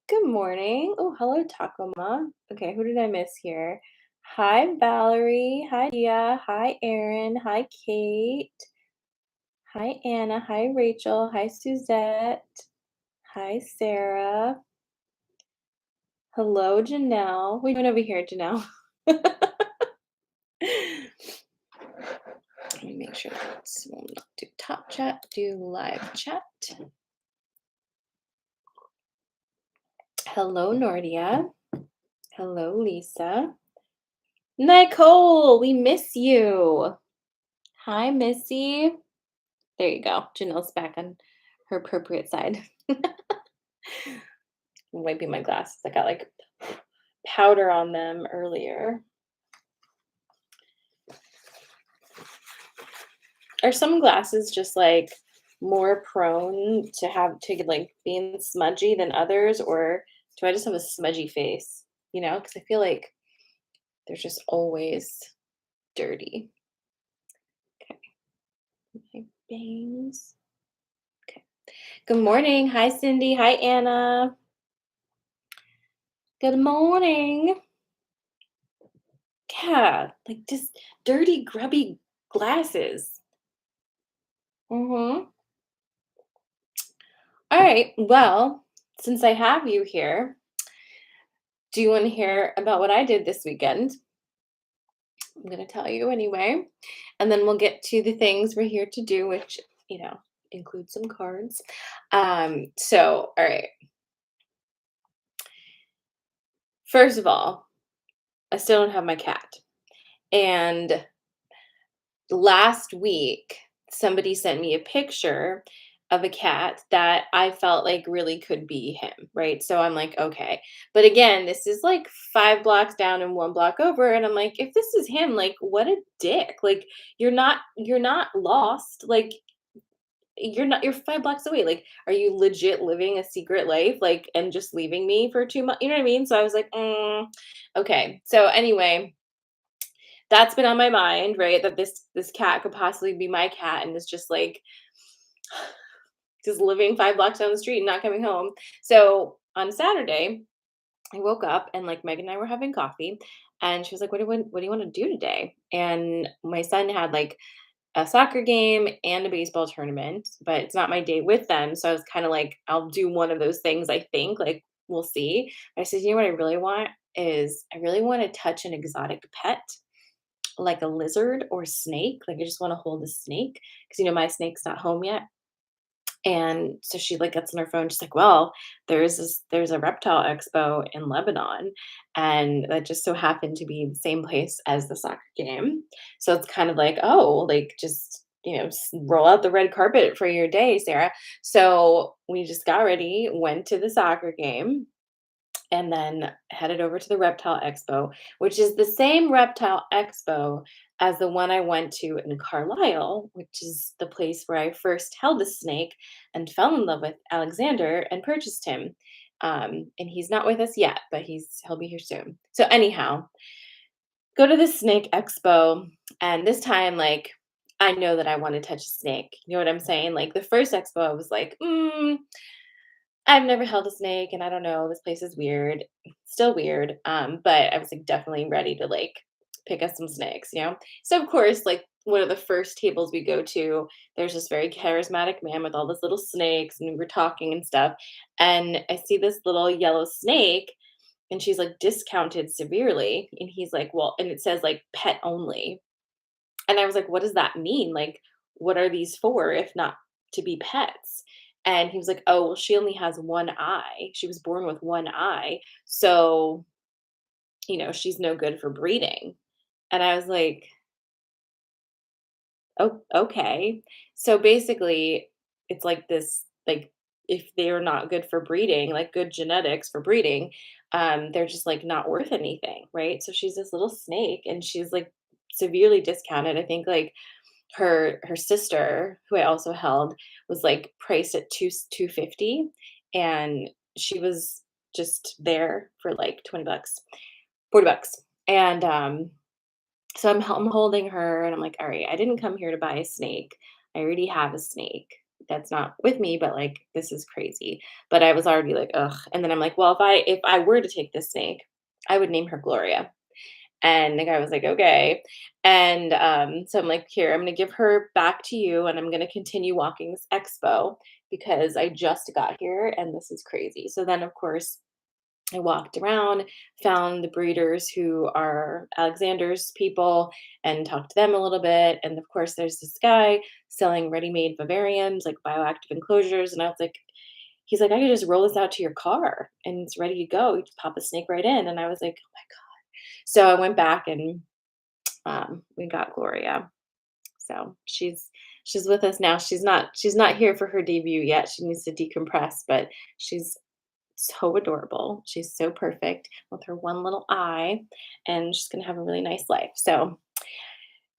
Good morning. Oh, hello, Takoma. Okay, who did I miss here? Hi, Valerie. Hi, Dia. Hi, Erin. Hi, Kate. Hi, Anna. Hi, Rachel. Hi, Suzette. Hi, Sarah. Hello, Janelle. What are you doing over here, Janelle? Let me make sure that's will not do top chat, do live chat. Hello, Nordia. Hello, Lisa. Nicole, we miss you. Hi, Missy. There you go. Janelle's back on her appropriate side. I'm wiping my glasses. I got like powder on them earlier. Are some glasses just like more prone to like being smudgy than others, or do I just have a smudgy face? Because I feel like they're just always dirty. Okay, my bangs. Okay. Good morning. Hi, Cindy. Hi, Anna. Good morning. Yeah, like just dirty, grubby glasses. Mhm. All right. Well, since I have you here, do you want to hear about what I did this weekend? I'm going to tell you anyway. And then we'll get to the things we're here to do, which, include some cards. All right. First of all, I still don't have my cat. And last week, somebody sent me a picture of a cat that I felt like really could be him, right? So I'm like, okay. But again, this is like 5 blocks down and 1 block over. And I'm like, if this is him, like, what a dick. Like, you're not lost. Like, you're 5 blocks away. Like, are you legit living a secret life? Like, and just leaving me for 2 months? You know what I mean? So I was like, okay. So anyway, that's been on my mind, right? That this cat could possibly be my cat, and it's just like just living 5 blocks down the street and not coming home. So on Saturday, I woke up and like Megan and I were having coffee, and she was like, "What do you want to do today?" And my son had like a soccer game and a baseball tournament, but it's not my day with them. So I was kind of like, I'll do one of those things. I think like we'll see. But I said, you know what I really want is I really want to touch an exotic pet like a lizard or snake. Like I just want to hold a snake because my snake's not home yet. And so she like gets on her phone. She's like, "Well, there's a reptile expo in Lebanon, and that just so happened to be the same place as the soccer game. So it's kind of like, oh, like just roll out the red carpet for your day, Sarah." So we just got ready, went to the soccer game, and then headed over to the Reptile Expo, which is the same Reptile Expo as the one I went to in Carlisle, which is the place where I first held a snake and fell in love with Alexander and purchased him. And he's not with us yet, but he'll be here soon. So anyhow, go to the snake expo, and this time, like, I know that I want to touch a snake. You know what I'm saying? Like the first expo, I was like, I've never held a snake and I don't know, this place is weird. Still weird. But I was like definitely ready to like pick up some snakes. So of course, like one of the first tables we go to, there's this very charismatic man with all these little snakes, and we were talking and stuff. And I see this little yellow snake, and she's like discounted severely. And he's like, well, and it says like pet only. And I was like, "What does that mean? Like, what are these for if not to be pets?" And he was like, "Oh, well, she only has one eye. She was born with one eye. So, she's no good for breeding." And I was like, "Oh, okay." So basically, it's like this, like, if they're not good for breeding, like good genetics for breeding, they're just like not worth anything, right? So she's this little snake and she's like severely discounted. I think like her sister, who I also held, was like priced at 250, and she was just there for like 20 bucks, 40 bucks. And so I'm holding her and I'm like, all right, I didn't come here to buy a snake. I already have a snake. that's not with me, but like this is crazy. But I was already like, ugh. And then I'm like, well, if I were to take this snake, I would name her Gloria. And the guy was like, okay. And so I'm like, here, I'm going to give her back to you and I'm going to continue walking this expo because I just got here and this is crazy. So then, of course, I walked around, found the breeders who are Alexander's people and talked to them a little bit. And of course, there's this guy selling ready made vivariums, like bioactive enclosures. And I was like, he's like, I could just roll this out to your car and it's ready to go. You just pop a snake right in. And I was like, oh my God. So I went back and we got Gloria. So she's with us now. She's not here for her debut yet. She needs to decompress, but she's so adorable. She's so perfect with her one little eye, and she's gonna have a really nice life. So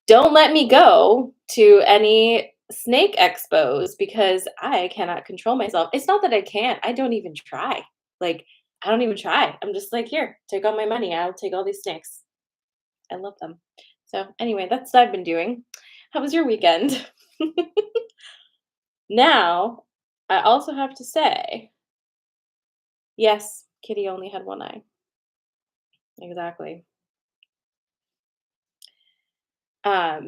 don't let me go to any snake expos because I cannot control myself. It's not that I can't. I don't even try. Like I don't even try. I'm just like, here, take all my money. I'll take all these snakes. I love them. So anyway, that's what I've been doing. How was your weekend? Now, I also have to say, yes, Kitty only had one eye. Exactly. I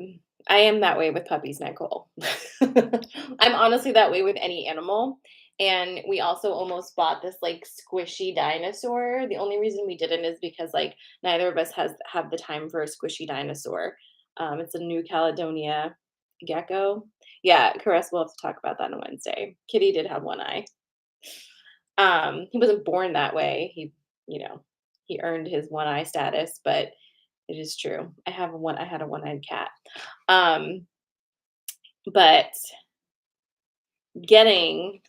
am that way with puppies, Nicole. I'm honestly that way with any animal. And we also almost bought this like squishy dinosaur. The only reason we didn't is because like neither of us has have the time for a squishy dinosaur. It's a New Caledonia gecko. Yeah, Caress will have to talk about that on Wednesday. Kitty did have one eye. He wasn't born that way. You know, he earned his one eye status, but it is true. I had a one-eyed cat. Um, but getting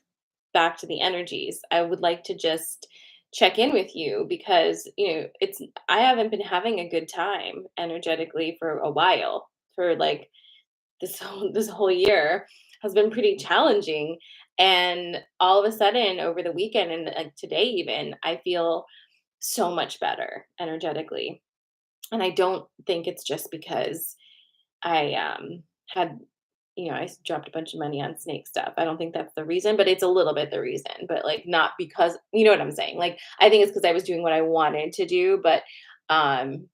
back to the energies, I would like to just check in with you because, I haven't been having a good time energetically for a while. For like this whole year has been pretty challenging. And all of a sudden over the weekend and like today even, I feel so much better energetically. And I don't think it's just because I had I dropped a bunch of money on snake stuff. I don't think that's the reason, but it's a little bit the reason, but like not because you know what I'm saying. Like I think it's because I was doing what I wanted to do, but um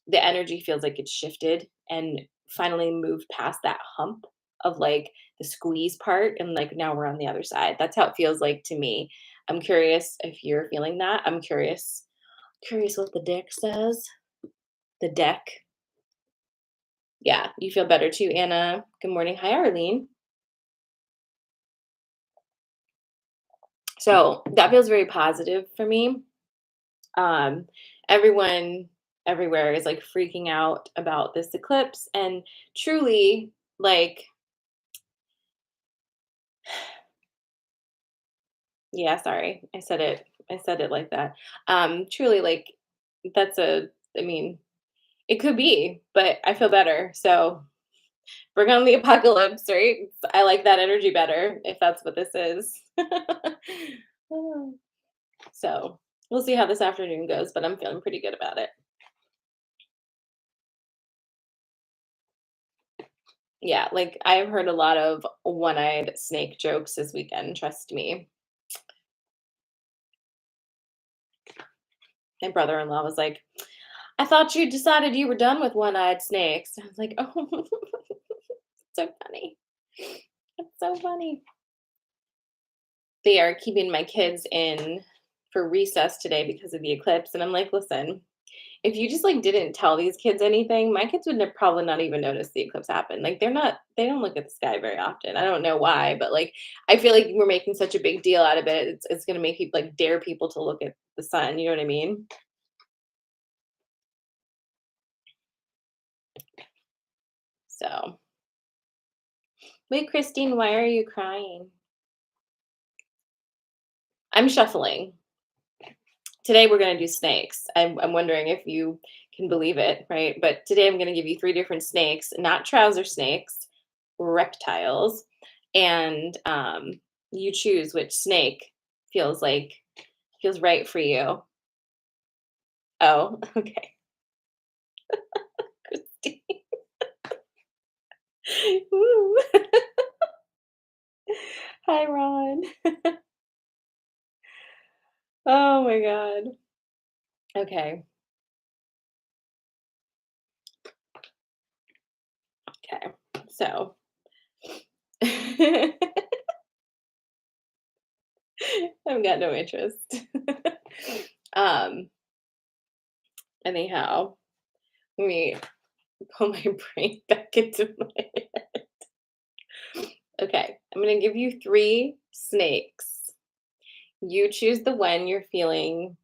the energy feels like it's shifted and finally moved past that hump of like the squeeze part and like now we're on the other side. That's how it feels like to me. I'm curious if you're feeling that. I'm curious what the deck says. The deck. Yeah, you feel better too, Anna. Good morning. Hi, Arlene. So that feels very positive for me. Um, everyone everywhere is like freaking out about this eclipse, and truly, like, yeah, sorry, I said it like that. Truly, like, that's a, I mean, it could be, but I feel better. So bring on the apocalypse, right? I like that energy better if that's what this is. So we'll see how this afternoon goes, but I'm feeling pretty good about it. Yeah, like I've heard a lot of one-eyed snake jokes this weekend, trust me. My brother-in-law was like, I thought you decided you were done with one-eyed snakes. I was like, oh, so funny. It's so funny. They are keeping my kids in for recess today because of the eclipse. And I'm like, listen, if you just like didn't tell these kids anything, my kids would probably not even notice the eclipse happen. Like they don't look at the sky very often. I don't know why, but like I feel like we're making such a big deal out of it. It's gonna make people like dare people to look at the sun. You know what I mean? So wait, Christine, why are you crying? I'm shuffling. Today we're gonna do snakes. I'm wondering if you can believe it, right? But today I'm gonna give you three different snakes, not trouser snakes, reptiles, and you choose which snake feels like feels right for you. Oh, okay. Woo. Hi, Ron. Oh my god. Okay. Okay. So I've got no interest. um, anyhow, let me pull my brain back into my Okay. I'm gonna give you three snakes. You choose the one you're feeling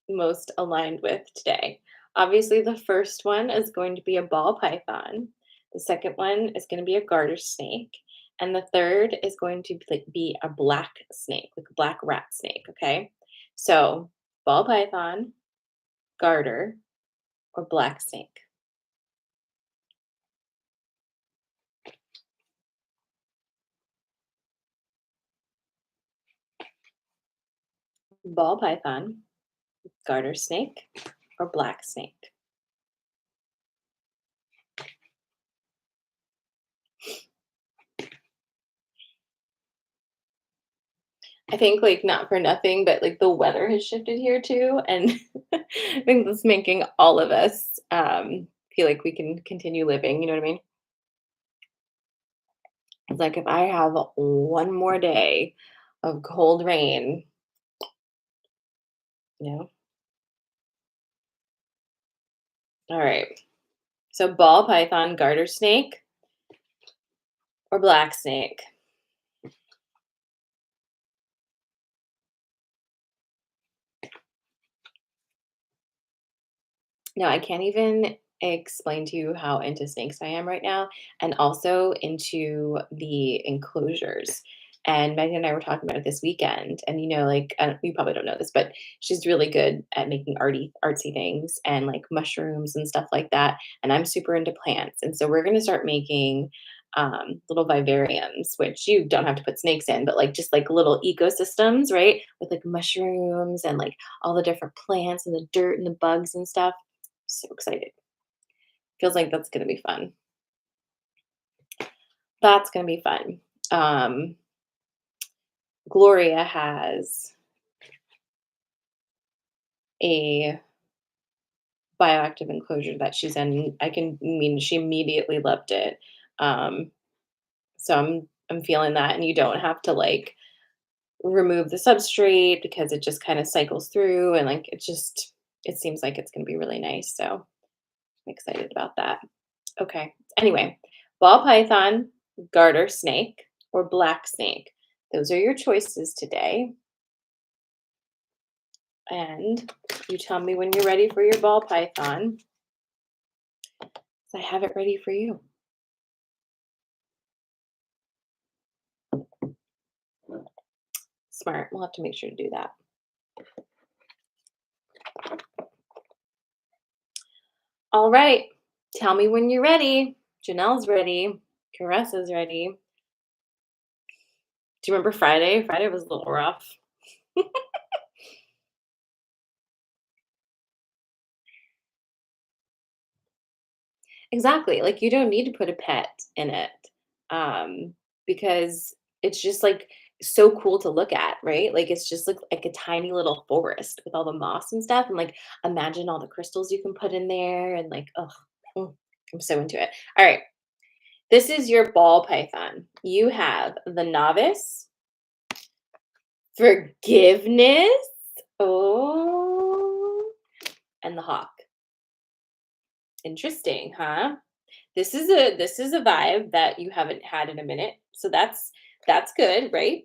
most aligned with today. Obviously, the first one is going to be a ball python. The second one is going to be a garter snake. And the third is going to be a black snake, like a black rat snake. Okay. So, ball python, garter, or black snake. Ball python, garter snake, or black snake. I think, like, not for nothing, but like the weather has shifted here too. And I think that's making all of us feel like we can continue living. You know what I mean? It's like if I have one more day of cold rain, you know? All right. So ball python, garter snake, or black snake? No, I can't even explain to you how into snakes I am right now, and also into the enclosures. And Megan and I were talking about it this weekend, and like you probably don't know this, but she's really good at making artsy things and like mushrooms and stuff like that. And I'm super into plants, and so we're gonna start making little vivariums, which you don't have to put snakes in, but like just like little ecosystems, right? With like mushrooms and like all the different plants and the dirt and the bugs and stuff. So excited. Feels like that's gonna be fun. That's gonna be fun. Um, Gloria has a bioactive enclosure that she's in. She immediately loved it. Um, so I'm feeling that, and you don't have to like remove the substrate because it just kind of cycles through, and like it seems like it's gonna be really nice. So I'm excited about that. Okay. Anyway, ball python, garter snake, or black snake. Those are your choices today. And you tell me when you're ready for your ball python. I have it ready for you. Smart. We'll have to make sure to do that. All right. Tell me when you're ready. Janelle's ready. Caressa's ready. Do you remember Friday? Friday was a little rough. Exactly, like, you don't need to put a pet in it, um, because it's just, like, so cool to look at, right? Like, it's just like a tiny little forest with all the moss and stuff, and, like, imagine all the crystals you can put in there and, like, oh, I'm so into it. Alright, this is your ball python. You have the novice, forgiveness, oh, and the hawk. Interesting, huh? This is a vibe that you haven't had in a minute. So that's good, right?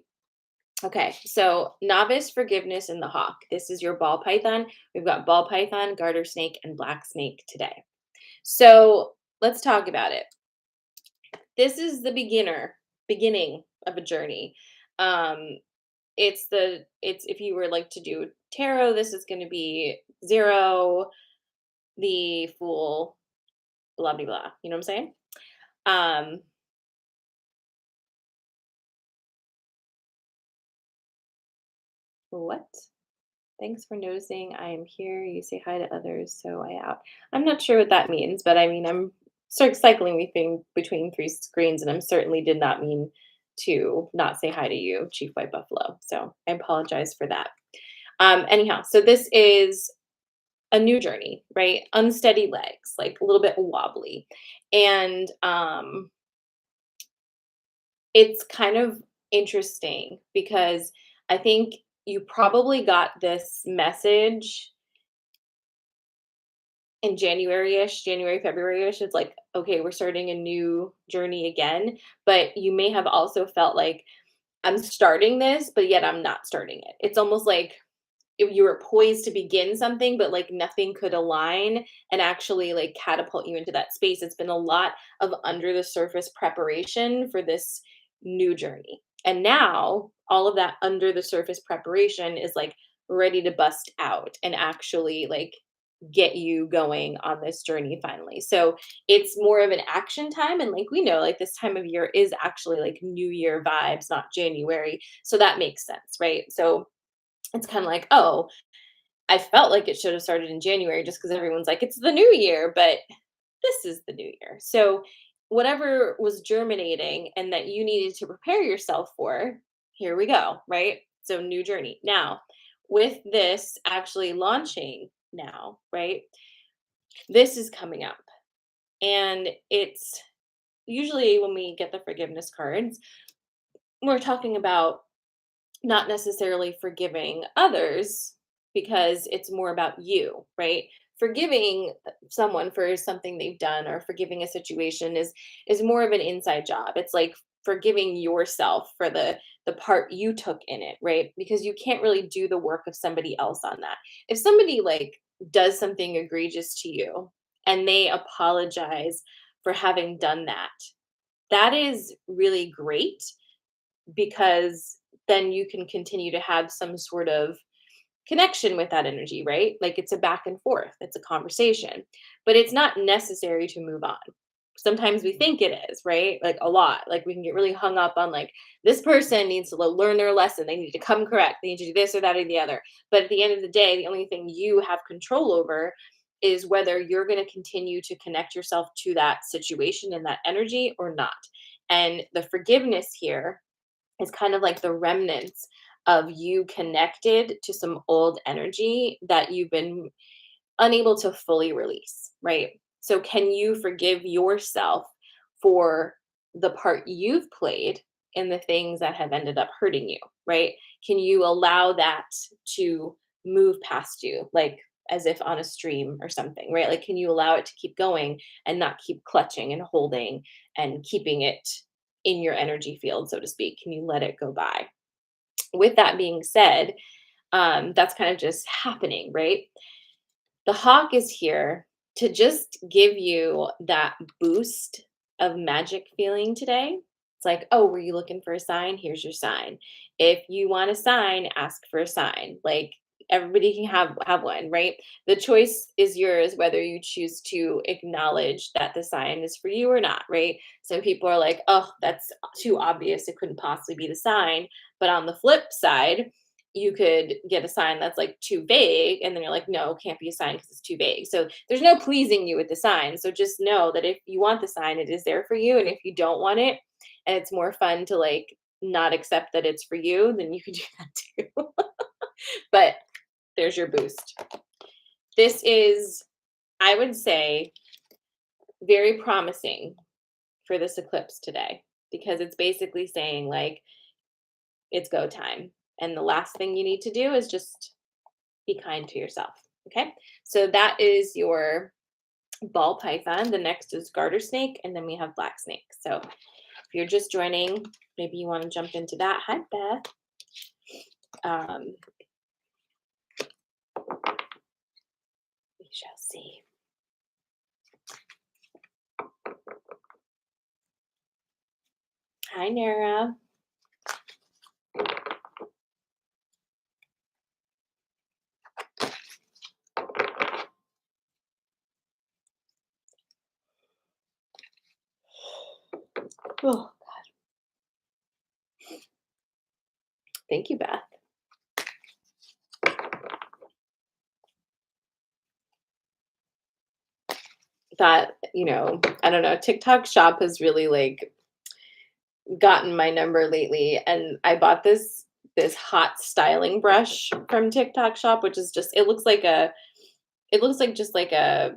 Okay. So novice, forgiveness, and the hawk. This is your ball python. We've got ball python, garter snake, and black snake today. So let's talk about it. This is the beginning of a journey. Um, it's if you were like to do tarot, this is going to be zero, the fool, blah blah blah. You know what I'm saying? Um, what? Thanks for noticing. I am here. You say hi to others, so I out. I'm not sure what that means, but I mean, I'm cycling between three screens, and I'm certainly did not mean to not say hi to you, Chief White Buffalo. So I apologize for that. Anyhow, so this is a new journey, right? Unsteady legs, like a little bit wobbly. And it's kind of interesting because I think you probably got this message in January-ish, January, February-ish. It's like, okay, we're starting a new journey again. But you may have also felt like, I'm starting this, but yet I'm not starting it. It's almost like you were poised to begin something, but like nothing could align and actually like catapult you into that space. It's been a lot of under the surface preparation for this new journey. And now all of that under the surface preparation is like ready to bust out and actually like get you going on this journey finally. So it's more of an action time. And like we know, like this time of year is actually like New Year vibes, not January. So that makes sense, right? So it's kind of like, oh, I felt like it should have started in January just because everyone's like, it's the new year, but this is the new year. So whatever was germinating and that you needed to prepare yourself for, here we go, right? So new journey. Now, with this actually launching now, right? This is coming up. And it's usually when we get the forgiveness cards, we're talking about not necessarily forgiving others because it's more about you, right? Forgiving someone for something they've done or forgiving a situation is more of an inside job. It's like forgiving yourself for the part you took in it, right? Because you can't really do the work of somebody else on that. If somebody like does something egregious to you and they apologize for having done that, that is really great because then you can continue to have some sort of connection with that energy, right? Like it's a back and forth, it's a conversation, but it's not necessary to move on. Sometimes we think it is, right? Like a lot. Like we can get really hung up on like this person needs to learn their lesson. They need to come correct. They need to do this or that or the other. But at the end of the day, the only thing you have control over is whether you're going to continue to connect yourself to that situation and that energy or not. And the forgiveness here is kind of like the remnants of you connected to some old energy that you've been unable to fully release, right? So, can you forgive yourself for the part you've played in the things that have ended up hurting you, right? Can you allow that to move past you, like as if on a stream or something, right? Like, can you allow it to keep going and not keep clutching and holding and keeping it in your energy field, so to speak? Can you let it go by? With that being said, that's kind of just happening, right? The hawk is here to just give you that boost of magic feeling today. It's like, oh, were you looking for a sign? Here's your sign. If you want a sign, ask for a sign. Like everybody can have one, right? The choice is yours whether you choose to acknowledge that the sign is for you or not, right? Some people are like, oh, that's too obvious. It couldn't possibly be the sign. But on the flip side, you could get a sign that's like too vague and then you're like, no, it can't be a sign because it's too vague. So there's no pleasing you with the sign. So just know that if you want the sign, it is there for you. And if you don't want it and it's more fun to like not accept that it's for you, then you could do that too. But there's your boost. This is, I would say, very promising for this eclipse today because it's basically saying like it's go time. And the last thing you need to do is just be kind to yourself. Okay. So that is your ball python. The next is garter snake, and then we have black snake. So if you're just joining, maybe you want to jump into that. Hi, Beth. We shall see. Hi, Nara. Oh, God. Thank you, Beth. That, I don't know, TikTok shop has really like gotten my number lately, and I bought this hot styling brush from TikTok shop, which is just it looks like just like a,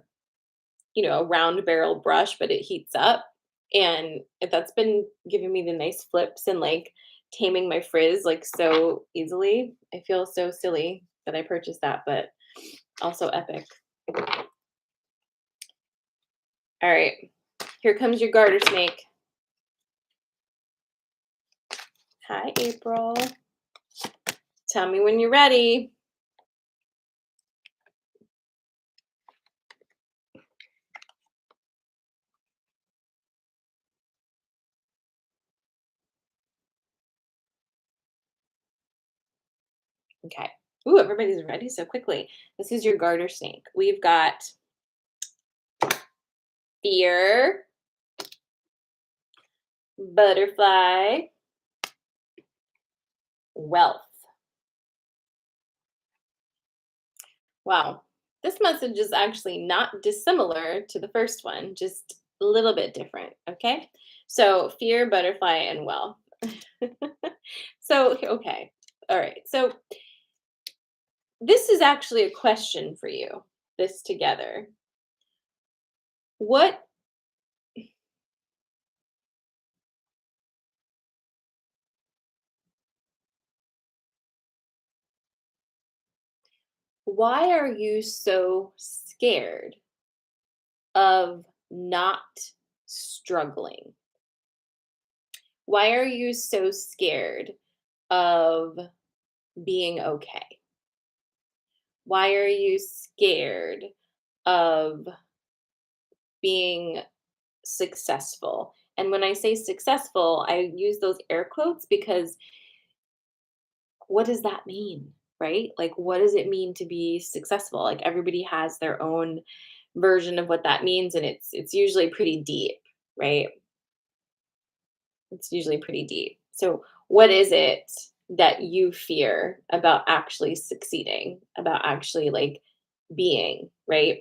a round barrel brush, but it heats up. And that's been giving me the nice flips and like taming my frizz like so easily. I feel so silly that I purchased that, but also epic. All right, here comes your garter snake. Hi, April. Tell me when you're ready. Okay. Ooh, everybody's ready so quickly. This is your garter snake. We've got fear, butterfly, wealth. Wow. This message is actually not dissimilar to the first one, just a little bit different. Okay. So, fear, butterfly, and wealth. So, okay. All right. So, this is actually a question for you, this together. What, why are you so scared of not struggling? Why are you so scared of being okay? Why are you scared of being successful? And when I say successful, I use those air quotes because what does that mean? Right? Like, what does it mean to be successful? Like, everybody has their own version of what that means, and it's usually pretty deep, right? It's usually pretty deep. So, what is it that you fear about actually succeeding, about actually like being, right?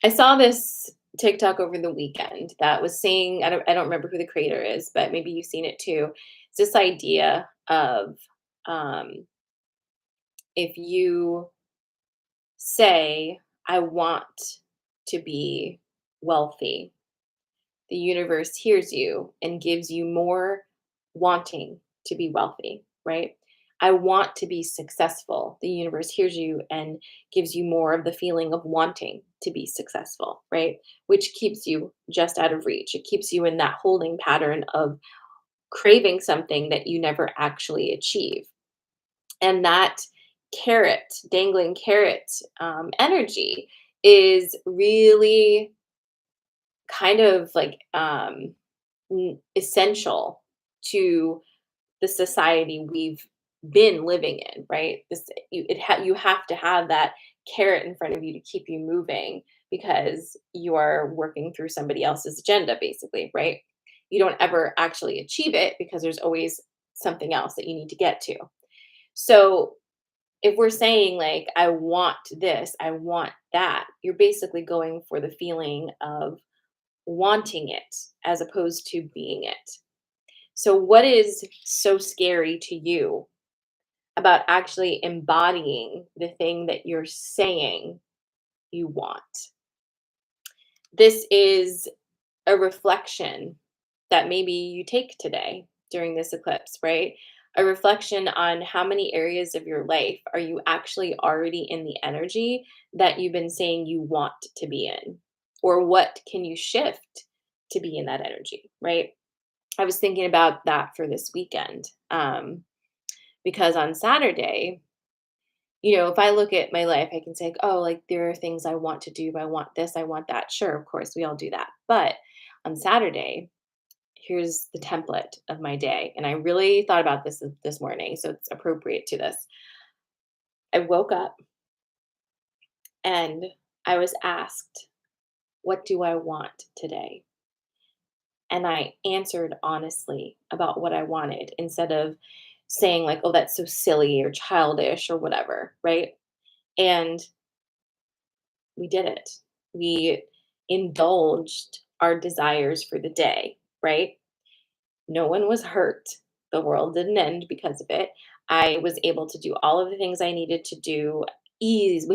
I saw this TikTok over the weekend that was saying, I don't remember who the creator is, but maybe you've seen it too. It's this idea of um, if you say, I want to be wealthy, the universe hears you and gives you more wanting to be wealthy, right? I want to be successful. The universe hears you and gives you more of the feeling of wanting to be successful, right? Which keeps you just out of reach. It keeps you in that holding pattern of craving something that you never actually achieve. And that carrot, dangling carrot energy is really kind of like essential to the society we've been living in, right? You have to have that carrot in front of you to keep you moving because you are working through somebody else's agenda, basically, right? You don't ever actually achieve it because there's always something else that you need to get to. So if we're saying like I want this, I want that, you're basically going for the feeling of wanting it as opposed to being it. So, what is so scary to you about actually embodying the thing that you're saying you want? This is a reflection that maybe you take today during this eclipse, right? A reflection on how many areas of your life are you actually already in the energy that you've been saying you want to be in? Or what can you shift to be in that energy, right? I was thinking about that for this weekend. Because on Saturday, if I look at my life, I can say, oh, like there are things I want to do. I want this, I want that. Sure, of course, we all do that. But on Saturday, here's the template of my day. And I really thought about this morning, so it's appropriate to this. I woke up and I was asked, what do I want today? And I answered honestly about what I wanted instead of saying like, oh, that's so silly or childish or whatever, right? And we did it. We indulged our desires for the day, right? No one was hurt. The world didn't end because of it. I was able to do all of the things I needed to do ease,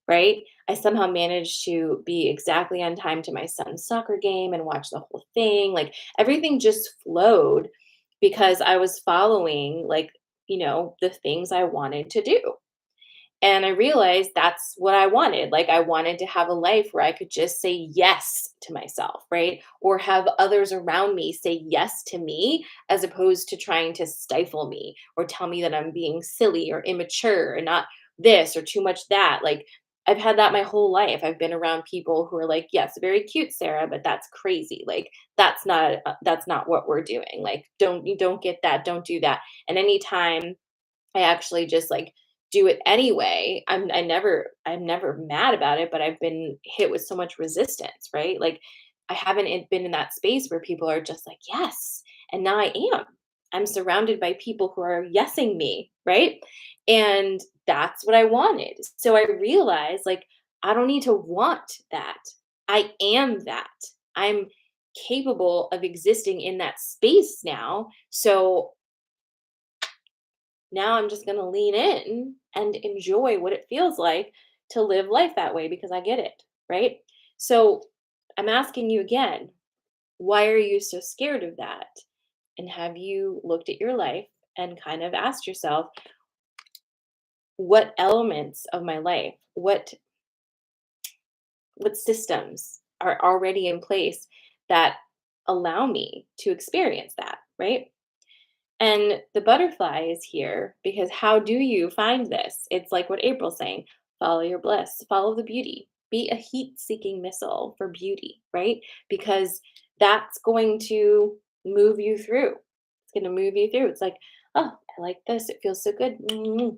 right? I somehow managed to be exactly on time to my son's soccer game and watch the whole thing. Like everything just flowed because I was following the things I wanted to do. And I realized that's what I wanted. Like, I wanted to have a life where I could just say yes to myself, right? Or have others around me say yes to me as opposed to trying to stifle me or tell me that I'm being silly or immature and not this or too much that. Like, I've had that my whole life. I've been around people who are like, "Yes, very cute, Sarah, but that's crazy. Like, that's not what we're doing. Like, you don't get that. Don't do that." And anytime I actually just, like, do it anyway. I'm never mad about it, but I've been hit with so much resistance, right? Like, I haven't been in that space where people are just like, "Yes," and now I am. I'm surrounded by people who are yesing me, right? And that's what I wanted. So I realized, like, I don't need to want that. I am that. I'm capable of existing in that space now. So now I'm just going to lean in and enjoy what it feels like to live life that way because I get it, right? So I'm asking you again, why are you so scared of that? And have you looked at your life and kind of asked yourself, what elements of my life, what systems are already in place that allow me to experience that, right? And the butterfly is here because how do you find this? It's like what April's saying, follow your bliss, follow the beauty, be a heat seeking missile for beauty, right? Because that's going to move you through. It's going to move you through. It's like, oh, I like this. It feels so good.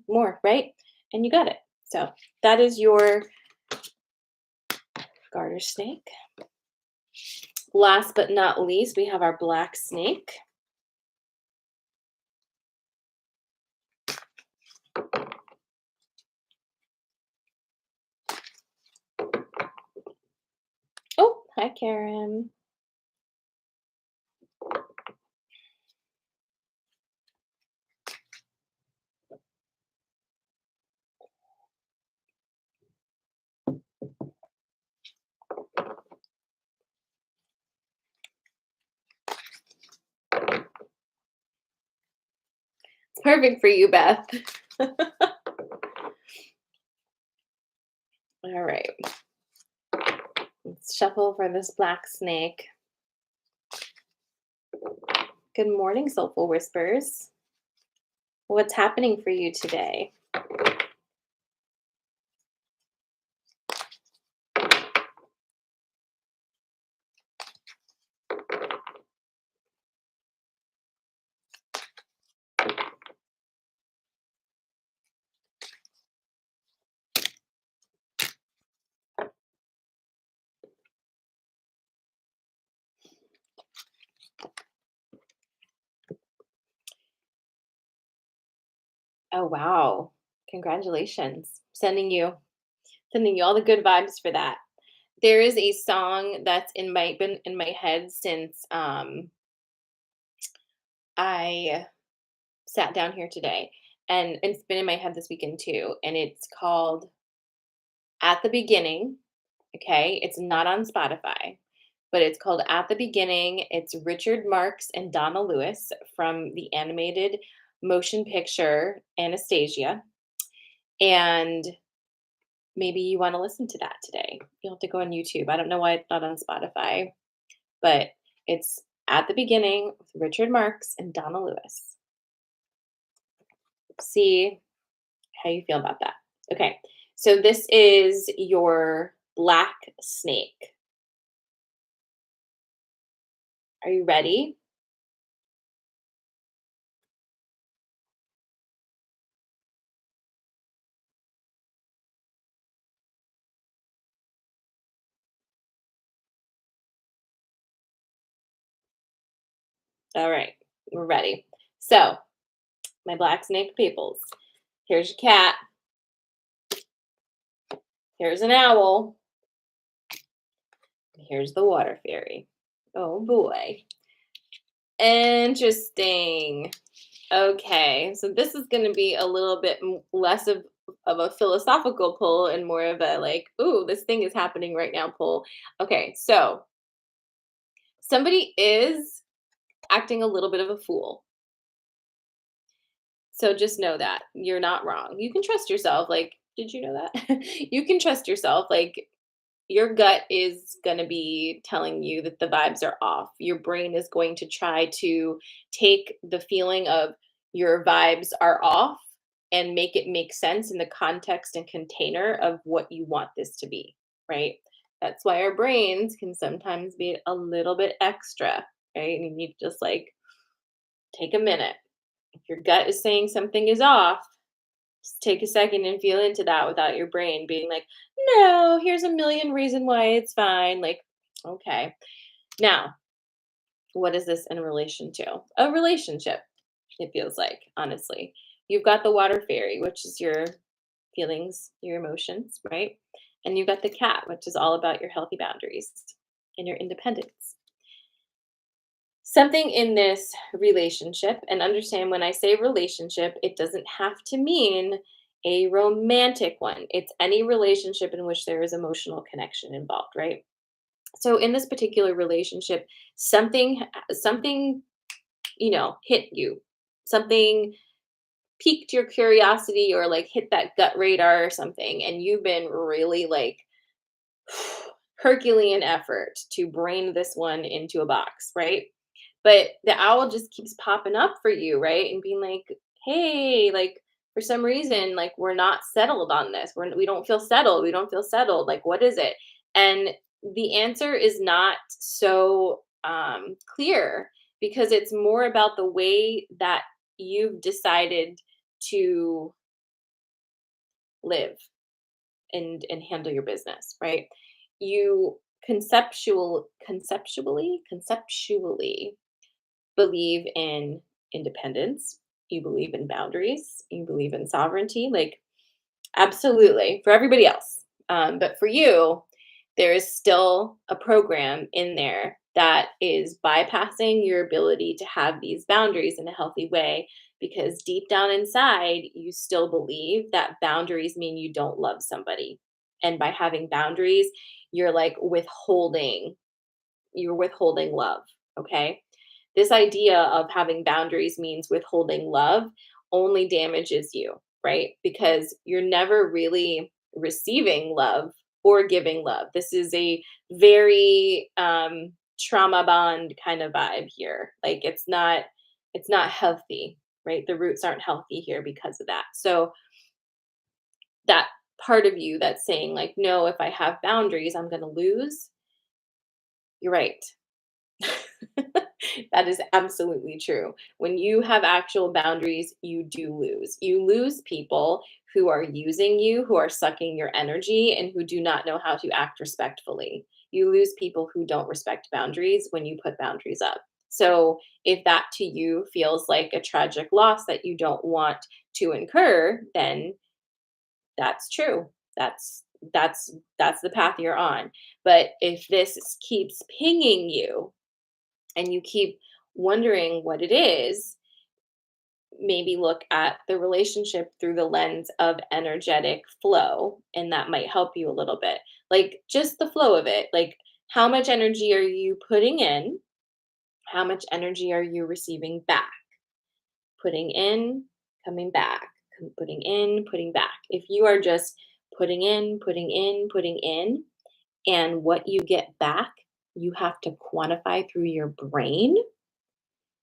More, right? And you got it. So that is your garter snake. Last but not least, we have our black snake. Oh, hi, Karen. It's perfect for you, Beth. All right. Let's shuffle for this black snake. Good morning, Soulful Whispers. What's happening for you today? Oh, wow. Congratulations. Sending you all the good vibes for that. There is a song that's been in my head since I sat down here today. And it's been in my head this weekend too. And it's called At the Beginning. Okay. It's not on Spotify, but it's called At the Beginning. It's Richard Marx and Donna Lewis from the animated motion picture Anastasia. And maybe you want to listen to that today. You'll have to go on YouTube. I don't know why it's not on Spotify, but it's At the Beginning with Richard Marx and Donna Lewis. See how you feel about that. Okay, so this is your black snake. Are you ready? All right, we're ready. So, my black snake peoples, here's your cat, here's an owl, here's the water fairy. Oh boy. Interesting. Okay, so this is going to be a little bit less of a philosophical pull and more of a like, ooh, this thing is happening right now pull. Okay, so somebody is acting a little bit of a fool. So just know that you're not wrong. You can trust yourself. Like, did you know that? You can trust yourself. Like, your gut is going to be telling you that the vibes are off. Your brain is going to try to take the feeling of your vibes are off and make it make sense in the context and container of what you want this to be, right? That's why our brains can sometimes be a little bit extra, right? And you need to just like take a minute. If your gut is saying something is off, just take a second and feel into that without your brain being like, no, here's a million reason why it's fine. Like, okay. Now, what is this in relation to? A relationship, it feels like, honestly. You've got the water fairy, which is your feelings, your emotions, right? And you've got the cat, which is all about your healthy boundaries and your independence. Something in this relationship, and understand when I say relationship, it doesn't have to mean a romantic one. It's any relationship in which there is emotional connection involved, right? So in this particular relationship, something, hit you. Something piqued your curiosity or like hit that gut radar or something, and you've been really like Herculean effort to brain this one into a box, right? But the owl just keeps popping up for you, right? And being like, hey, like for some reason, like we're not settled on this. We don't feel settled. We don't feel settled. Like, what is it? And the answer is not so clear because it's more about the way that you've decided to live and handle your business, right? You conceptually believe in independence, you believe in boundaries, you believe in sovereignty, like absolutely for everybody else. But for you, there is still a program in there that is bypassing your ability to have these boundaries in a healthy way because deep down inside, you still believe that boundaries mean you don't love somebody. And by having boundaries, you're like you're withholding love. Okay. This idea of having boundaries means withholding love only damages you, right? Because you're never really receiving love or giving love. This is a very trauma bond kind of vibe here. Like it's not healthy, right? The roots aren't healthy here because of that. So that part of you that's saying like, no, if I have boundaries, I'm going to lose. You're right. That is absolutely true. When you have actual boundaries, you do lose. You lose people who are using you, who are sucking your energy, and who do not know how to act respectfully. You lose people who don't respect boundaries when you put boundaries up. So, if that to you feels like a tragic loss that you don't want to incur, then that's true. That's the path you're on. But if this keeps pinging you and you keep wondering what it is, maybe look at the relationship through the lens of energetic flow, and that might help you a little bit. Like just the flow of it. Like, how much energy are you putting in? How much energy are you receiving back? Putting in, coming back, putting in, putting back. If you are just putting in, putting in, putting in, and what you get back, you have to quantify through your brain,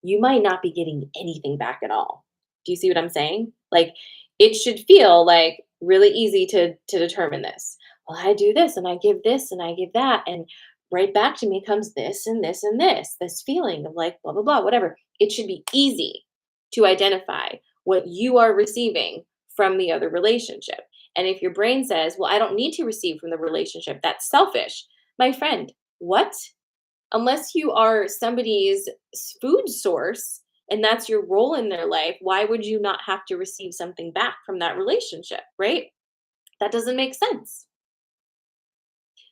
you might not be getting anything back at all. Do you see what I'm saying? Like it should feel like really easy to determine this. Well, I do this and I give this and I give that and right back to me comes this and this and this. This feeling of like blah blah blah whatever. It should be easy to identify what you are receiving from the other relationship. And if your brain says, "Well, I don't need to receive from the relationship. That's selfish." My friend, what? Unless you are somebody's food source and that's your role in their life, why would you not have to receive something back from that relationship, right? That doesn't make sense.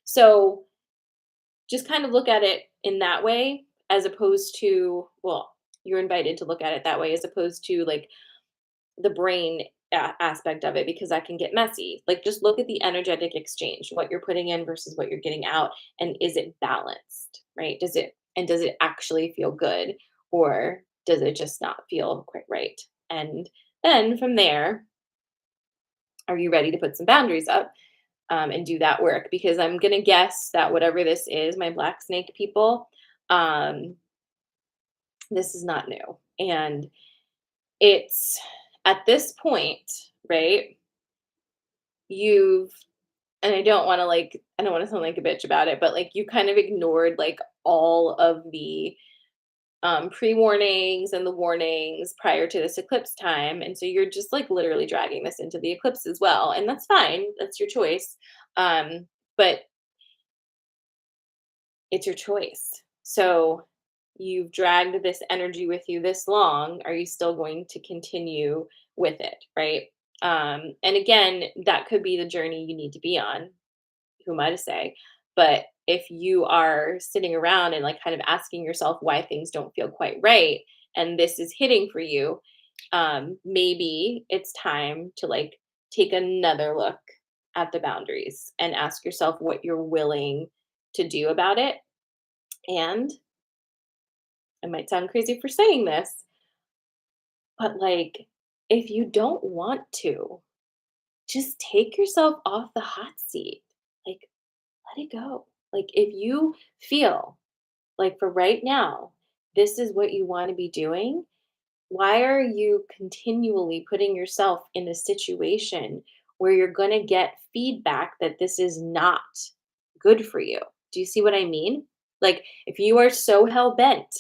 So just kind of look at it in that way. as opposed to, well, you're invited to look at it that way as opposed to like the brain aspect of it because that can get messy. Like just look at the energetic exchange, what you're putting in versus what you're getting out, and is it balanced, right? Does it actually feel good, or does it just not feel quite right? And then from there, are you ready to put some boundaries up and do that work? Because I'm gonna guess that whatever this is, my black snake people, um, this is not new, and it's at this point, right? You've and I don't want to sound like a bitch about it, but like you kind of ignored like all of the pre-warnings and the warnings prior to this eclipse time. And so you're just like literally dragging this into the eclipse as well. And that's fine. That's your choice. But it's your choice. So you've dragged this energy with you this long. Are you still going to continue with it? Right. And again, that could be the journey you need to be on. Who am I to say? But if you are sitting around and like kind of asking yourself why things don't feel quite right, and this is hitting for you, maybe it's time to like take another look at the boundaries and ask yourself what you're willing to do about it. And I might sound crazy for saying this, but like if you don't want to, just take yourself off the hot seat. Like let it go. Like if you feel like for right now, this is what you want to be doing, why are you continually putting yourself in a situation where you're going to get feedback that this is not good for you? Do you see what I mean? Like, if you are so hell bent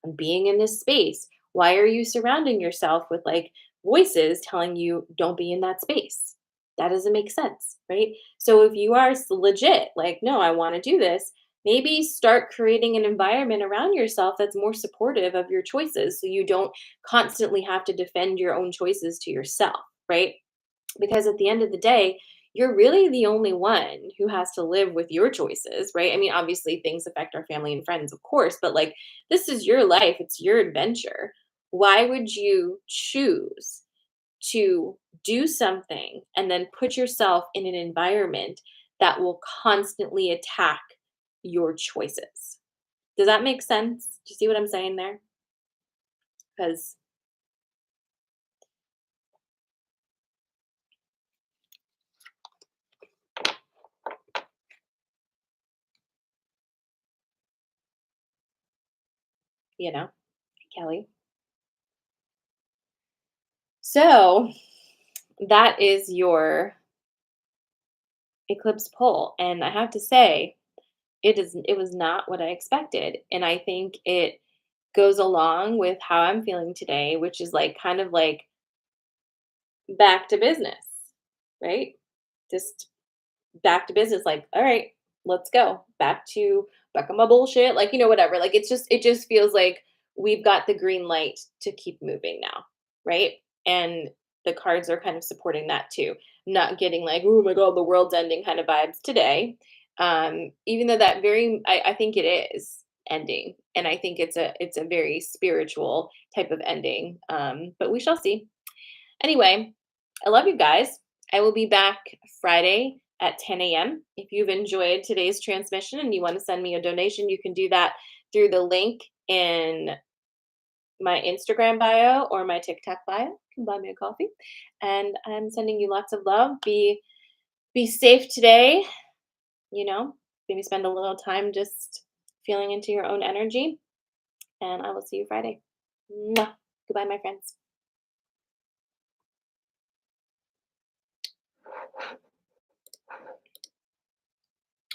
on being in this space, why are you surrounding yourself with like voices telling you don't be in that space? That doesn't make sense, right? So, if you are legit, like, no, I want to do this, maybe start creating an environment around yourself that's more supportive of your choices so you don't constantly have to defend your own choices to yourself, right? Because at the end of the day, you're really the only one who has to live with your choices, right? I mean, obviously things affect our family and friends, of course, but like this is your life, it's your adventure. Why would you choose to do something and then put yourself in an environment that will constantly attack your choices? Does that make sense? Do you see what I'm saying there? Because, you know, Kelly. So that is your eclipse pull. And I have to say, it was not what I expected. And I think it goes along with how I'm feeling today, which is like kind of like back to business, right? Just back to business, like, all right, let's go. Back on my bullshit. Like, whatever. Like it just feels like we've got the green light to keep moving now. Right. And the cards are kind of supporting that too. Not getting like, oh my God, the world's ending kind of vibes today. Even though I think it is ending. And I think it's a very spiritual type of ending. But we shall see. Anyway, I love you guys. I will be back Friday at 10 a.m. If you've enjoyed today's transmission and you want to send me a donation, you can do that through the link in my Instagram bio or my TikTok bio. You can buy me a coffee. And I'm sending you lots of love. Be safe today, you know. Maybe spend a little time just feeling into your own energy. And I will see you Friday. Mwah. Goodbye, my friends.